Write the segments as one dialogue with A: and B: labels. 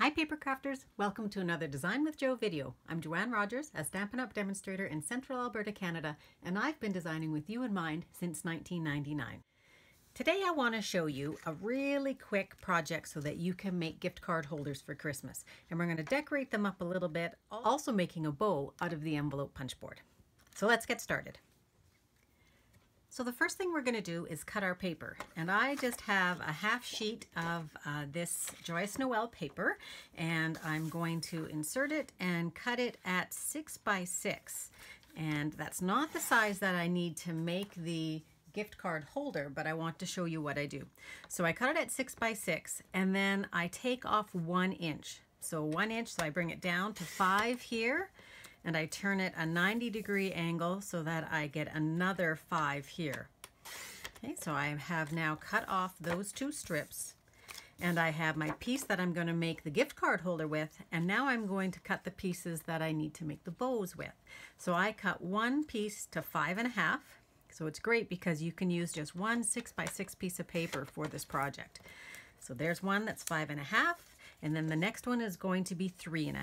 A: Hi Papercrafters, welcome to another Design with Jo video. I'm Joanne Rogers, a Stampin' Up! Demonstrator in Central Alberta, Canada, and I've been designing with you in mind since 1999. Today I want to show you a really quick project so that you can make gift card holders for Christmas. And we're going to decorate them up a little bit, also making a bow out of the envelope punch board. So let's get started. So the first thing we're going to do is cut our paper, and I just have a half sheet of this JOYOUS Noel paper, and I'm going to insert it and cut it at 6 by 6, and that's not the size that I need to make the gift card holder, but I want to show you what I do. So I cut it at 6 by 6, and then I take off 1 inch. So 1 inch, so I bring it down to 5 here, and I turn it a 90-degree angle so that I get another 5 here. Okay, so I have now cut off those 2 strips, and I have my piece that I'm going to make the gift card holder with, and now I'm going to cut the pieces that I need to make the bows with. So I cut one piece to 5.5, so it's great because you can use just one 6 by 6 piece of paper for this project. So there's one that's 5.5, and then the next one is going to be 3.5.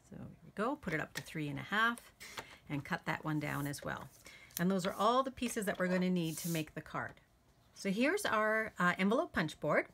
A: So here we go, put it up to 3.5 and cut that one down as well. And those are all the pieces that we're going to need to make the card. So here's our envelope punch board.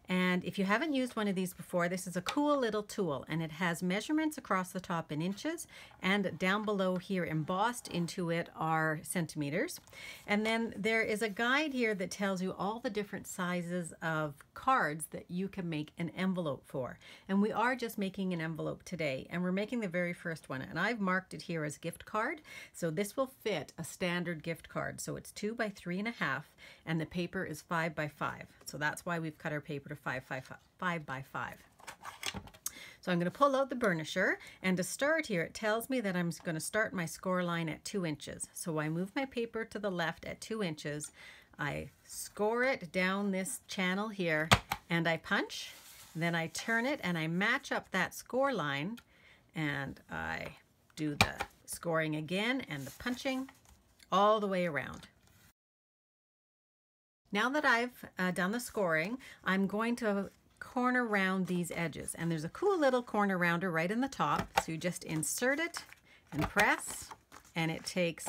A: And if you haven't used one of these before, this is a cool little tool, and it has measurements across the top in inches, and down below here embossed into it are centimeters. And then there is a guide here that tells you all the different sizes of cards that you can make an envelope for. And we are just making an envelope today, and we're making the very first one, and I've marked it here as gift card. So this will fit a standard gift card. So it's 2 by 3.5, and the paper is 5 by 5. So that's why we've cut our paper to 5 by 5. So I'm going to pull out the burnisher, and to start here it tells me that I'm going to start my score line at 2 inches. So I move my paper to the left at 2 inches, I score it down this channel here, and I punch, then I turn it and I match up that score line, and I do the scoring again and the punching all the way around. Now that I've done the scoring, I'm going to corner round these edges, and there's a cool little corner rounder right in the top. So you just insert it and press, and it takes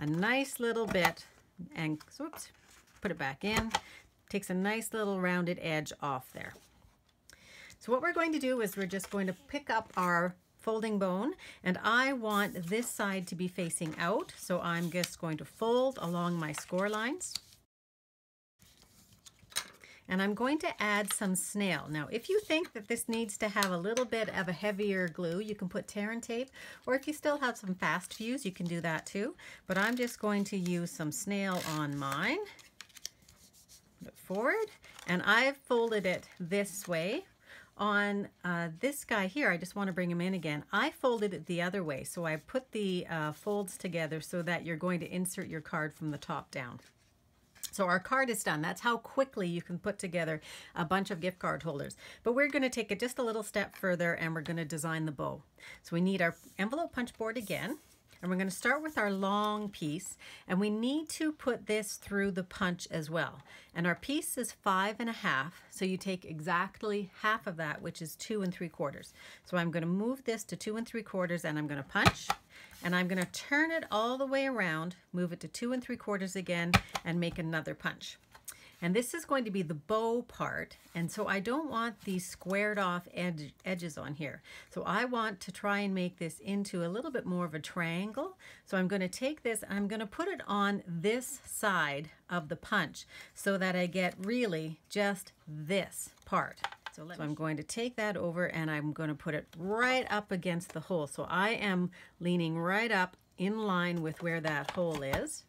A: a nice little bit and whoops, put it back in, takes a nice little rounded edge off there. So what we're going to do is we're just going to pick up our folding bone, and I want this side to be facing out, so I'm just going to fold along my score lines. And I'm going to add some snail. Now, if you think that this needs to have a little bit of a heavier glue, you can put tear and tape, or if you still have some fast fuse, you can do that too. But I'm just going to use some snail on mine. Put it forward, and I've folded it this way. On this guy here, I just want to bring him in again. I folded it the other way, so I put the folds together so that you're going to insert your card from the top down. So our card is done. That's how quickly you can put together a bunch of gift card holders. But we're going to take it just a little step further, and we're going to design the bow. So we need our envelope punch board again, and we're going to start with our long piece, and we need to put this through the punch as well. And our piece is 5.5, so you take exactly half of that, which is 2 3/4. So I'm going to move this to 2 3/4, and I'm going to punch. And I'm going to turn it all the way around, move it to 2 3/4 again, and make another punch. And this is going to be the bow part, and so I don't want these squared off edges on here. So I want to try and make this into a little bit more of a triangle. So I'm going to take this, and I'm going to put it on this side of the punch so that I get really just this part. So I'm going to take that over, and I'm going to put it right up against the hole. So I am leaning right up in line with where that hole is.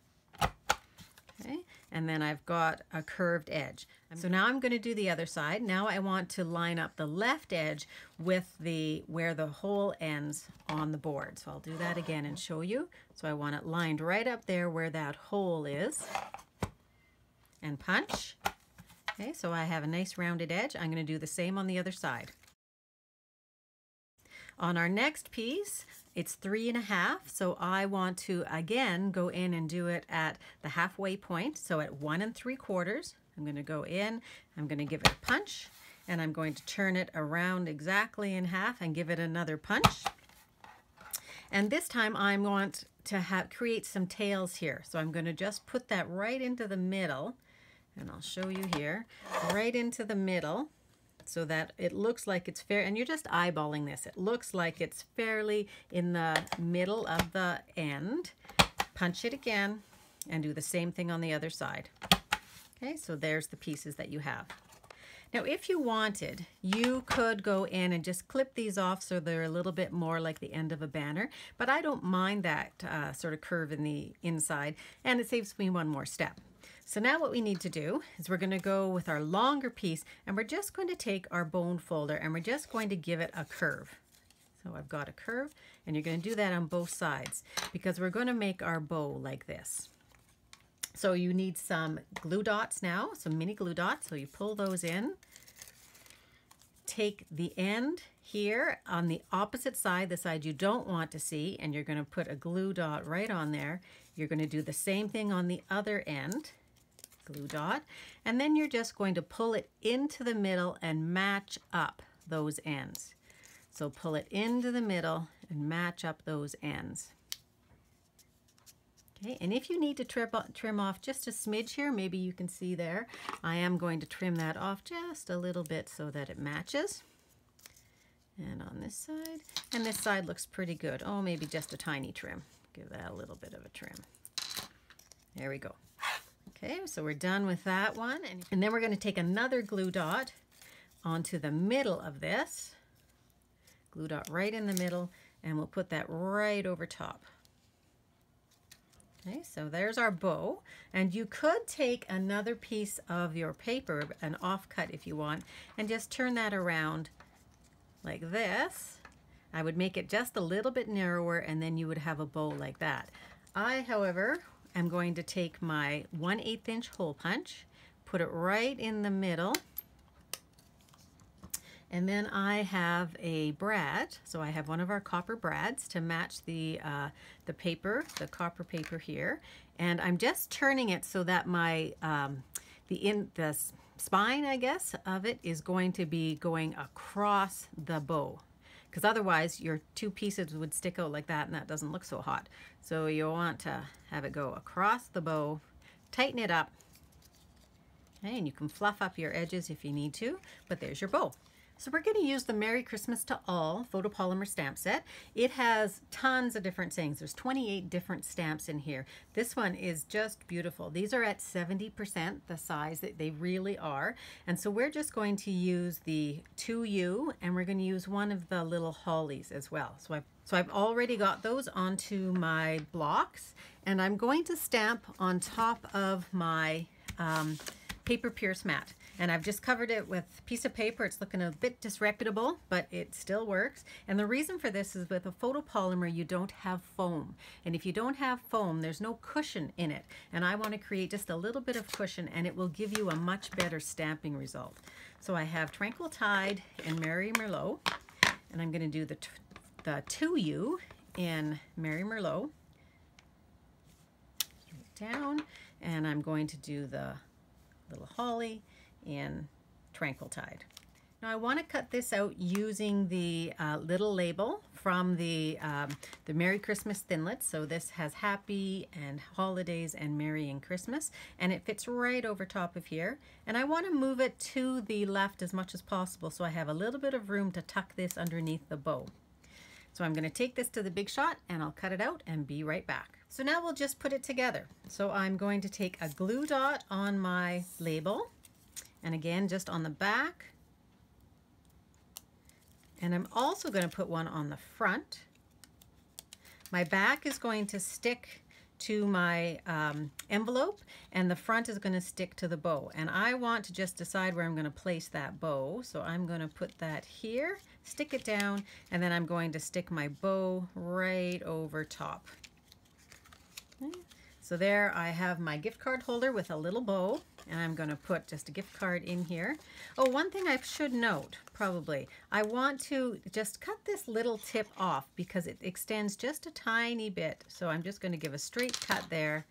A: Okay, and then I've got a curved edge. So now I'm going to do the other side. Now I want to line up the left edge with where the hole ends on the board. So I'll do that again and show you. So I want it lined right up there where that hole is, and punch. Okay, so I have a nice rounded edge. I'm going to do the same on the other side. On our next piece, it's 3.5, so I want to again go in and do it at the halfway point, so at 1 3/4. I'm going to go in, I'm going to give it a punch, and I'm going to turn it around exactly in half and give it another punch. And this time I want to create some tails here. So I'm going to just put that right into the middle, and I'll show you here, right into the middle, so that it looks like it's fair, and you're just eyeballing this. It looks like it's fairly in the middle of the end. Punch it again and do the same thing on the other side. Okay, so there's the pieces that you have. Now, if you wanted, you could go in and just clip these off so they're a little bit more like the end of a banner, but I don't mind that sort of curve in the inside, and it saves me one more step. So now what we need to do is we're going to go with our longer piece, and we're just going to take our bone folder and we're just going to give it a curve. So I've got a curve, and you're going to do that on both sides because we're going to make our bow like this. So you need some glue dots now, some mini glue dots. So you pull those in. Take the end here on the opposite side, the side you don't want to see, and you're going to put a glue dot right on there. You're going to do the same thing on the other end. Glue dot, and then you're just going to pull it into the middle and match up those ends. So pull it into the middle and match up those ends. Okay, and if you need to trim off just a smidge here, maybe you can see there, I am going to trim that off just a little bit so that it matches. And on this side, and this side looks pretty good. Oh, maybe just a tiny trim. Give that a little bit of a trim. There we go. Okay, so we're done with that one. And then we're going to take another glue dot onto the middle of this. Glue dot right in the middle, and we'll put that right over top. Okay, so there's our bow. And you could take another piece of your paper, an offcut if you want, and just turn that around like this. I would make it just a little bit narrower, and then you would have a bow like that. I, however, I'm going to take my 1/8 inch hole punch, put it right in the middle, and then I have a brad. So I have one of our copper brads to match the paper, the copper paper here, and I'm just turning it so that my the spine, I guess, of it is going to be going across the bow. Because otherwise your two pieces would stick out like that, and that doesn't look so hot. So you want to have it go across the bow, tighten it up, okay, and you can fluff up your edges if you need to, but there's your bow. So we're going to use the Merry Christmas to All photopolymer stamp set. It has tons of different sayings. There's 28 different stamps in here. This one is just beautiful. These are at 70% the size that they really are. And so we're just going to use the 2U, and we're going to use one of the little hollies as well. So I've already got those onto my blocks, and I'm going to stamp on top of my paper pierce mat. And I've just covered it with a piece of paper. It's looking a bit disreputable, but it still works. And the reason for this is with a photopolymer, you don't have foam. And if you don't have foam, there's no cushion in it. And I want to create just a little bit of cushion, and it will give you a much better stamping result. So I have Tranquil Tide and Merry Merlot, and I'm going to do the 2U in Merry Merlot. Down, and I'm going to do the little holly in Tranquil Tide. Now I want to cut this out using the little label from the Merry Christmas Thinlits. So this has Happy and Holidays and Merry and Christmas, and it fits right over top of here. And I want to move it to the left as much as possible so I have a little bit of room to tuck this underneath the bow. So I'm going to take this to the Big Shot, and I'll cut it out and be right back. So now we'll just put it together. So I'm going to take a glue dot on my label, and again just on the back, and I'm also going to put one on the front. My back is going to stick to my envelope, and the front is going to stick to the bow, and I want to just decide where I'm going to place that bow. So I'm going to put that here, stick it down, and then I'm going to stick my bow right over top. Okay. So there I have my gift card holder with a little bow, and I'm going to put just a gift card in here. Oh, one thing I should note, probably, I want to just cut this little tip off because it extends just a tiny bit. So I'm just going to give a straight cut there.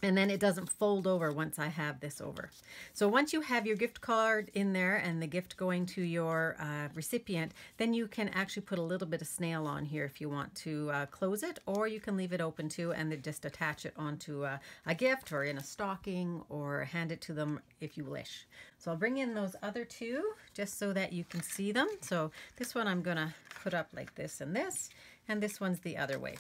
A: And then it doesn't fold over once I have this over. So once you have your gift card in there and the gift going to your recipient, then you can actually put a little bit of snail on here if you want to close it, or you can leave it open too and then just attach it onto a gift or in a stocking or hand it to them if you wish. So I'll bring in those other two just so that you can see them. So this one I'm gonna put up like this, and this one's the other way.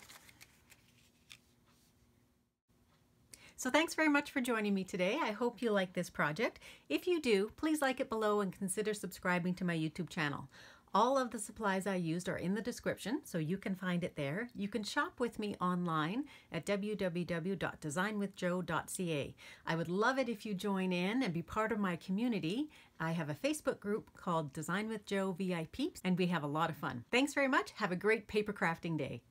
A: So thanks very much for joining me today. I hope you like this project. If you do, please like it below and consider subscribing to my YouTube channel. All of the supplies I used are in the description, so you can find it there. You can shop with me online at www.designwithjo.ca. I would love it if you join in and be part of my community. I have a Facebook group called Design with Jo VIP, and we have a lot of fun. Thanks very much. Have a great paper crafting day.